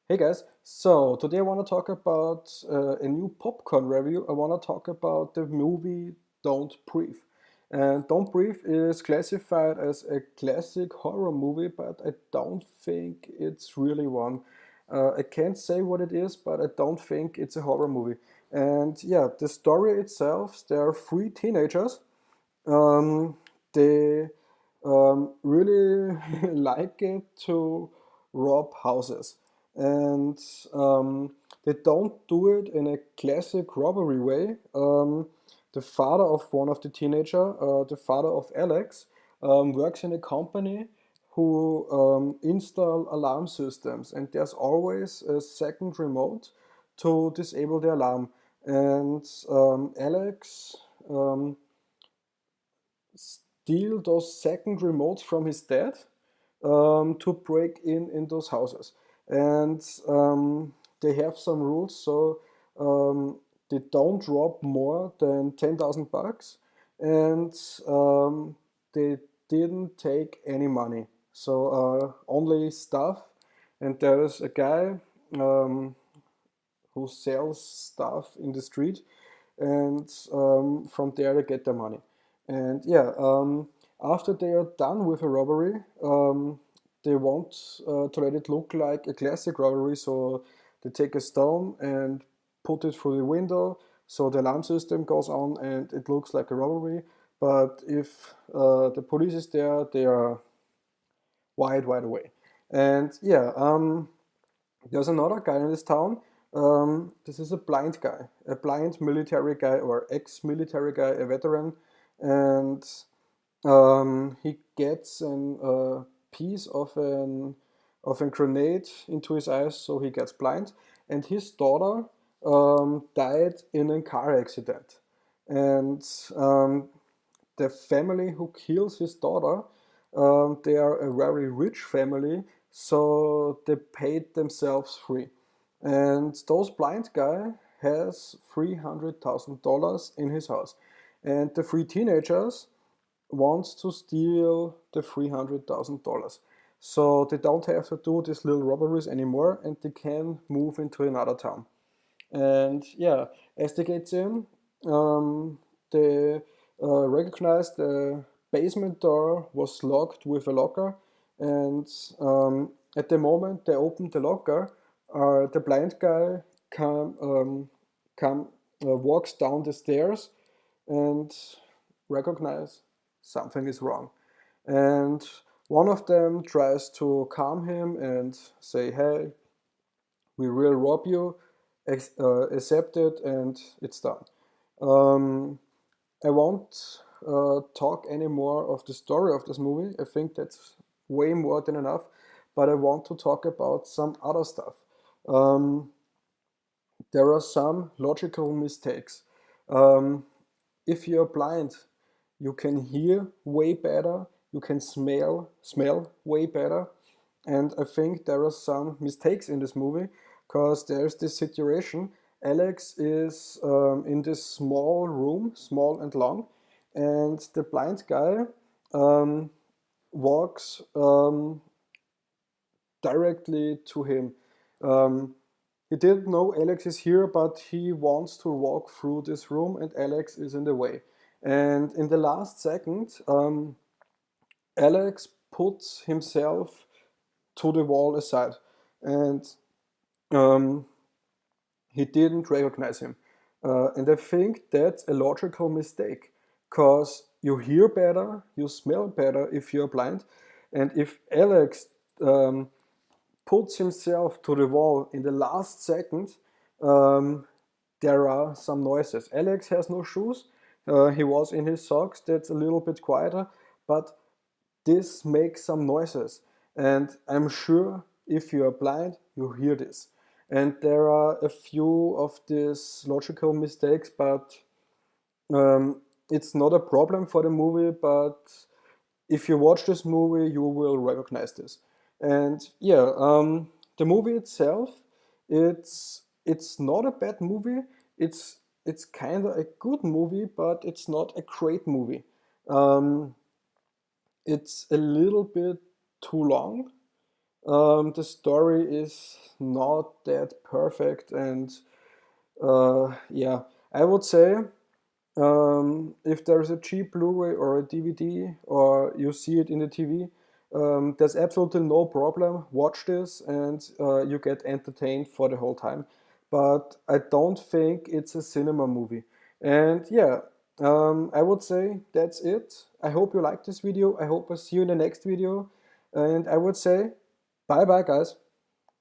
Hey guys, so today I want to talk about a new popcorn review. I want to talk about the movie Don't Breathe. And Don't Breathe is classified as a classic horror movie, but I don't think it's really one. I can't say what it is, but I don't think it's a horror movie. And yeah, the story itself, there are three teenagers. Um, they really like it to rob houses, and they don't do it in a classic robbery way. The father of one of the teenager, the father of Alex, works in a company who install alarm systems, and there's always a second remote to disable the alarm. And Alex steal those second remotes from his dad to break in those houses. And they have some rules, so they don't drop more than 10,000 bucks, and they didn't take any money. So only stuff. And there is a guy who sells stuff in the street, and from there they get their money. And yeah, after they are done with a robbery, they want to let it look like a classic robbery, so they take a stone and put it through the window, so the alarm system goes on and it looks like a robbery. But if the police is there, they are wide away. And yeah, there's another guy in this town. This is a blind guy, a blind military guy or ex-military guy, a veteran, and he gets a piece of a grenade into his eyes, so he gets blind. And his daughter died in a car accident, and the family who kills his daughter, they are a very rich family, so they paid themselves free. And those blind guy has $300,000 in his house, and the three teenagers wants to steal the $300,000. So they don't have to do these little robberies anymore, and they can move into another town. And yeah, as they get in, they recognize the basement door was locked with a locker. And at the moment they open the locker, the blind guy come walks down the stairs and recognize something is wrong. And one of them tries to calm him and say, "Hey, we will rob you, accept it, and it's done." Um, I won't talk any more of the story of this movie. I think that's way more than enough. But I want to talk about some other stuff. Um, there are some logical mistakes. Um, if you're blind, you can hear way better, you can smell way better. And I think there are some mistakes in this movie, because there's this situation. Alex is in this small room, small and long, and the blind guy um, walks directly to him. Um, he didn't know Alex is here, but he wants to walk through this room, and Alex is in the way. And in the last second, Alex puts himself to the wall aside, and um, he didn't recognize him. And I think that's a logical mistake, because you hear better, you smell better if you're blind. And if Alex um, puts himself to the wall in the last second, um, there are some noises. Alex has no shoes. He was in his socks. That's a little bit quieter, but this makes some noises. And I'm sure if you are blind, you hear this. And there are a few of these logical mistakes, but it's not a problem for the movie. But if you watch this movie, you will recognize this. And yeah, the movie itself, it's not a bad movie. It's kind of a good movie, but it's not a great movie. Um, it's a little bit too long. The story is not that perfect, and yeah, I would say if there's a cheap Blu-ray or a DVD, or you see it in the TV, there's absolutely no problem. Watch this, and you get entertained for the whole time. But I don't think it's a cinema movie. And yeah, I would say that's it. I hope you liked this video. I hope I see you in the next video. And I would say bye bye, guys.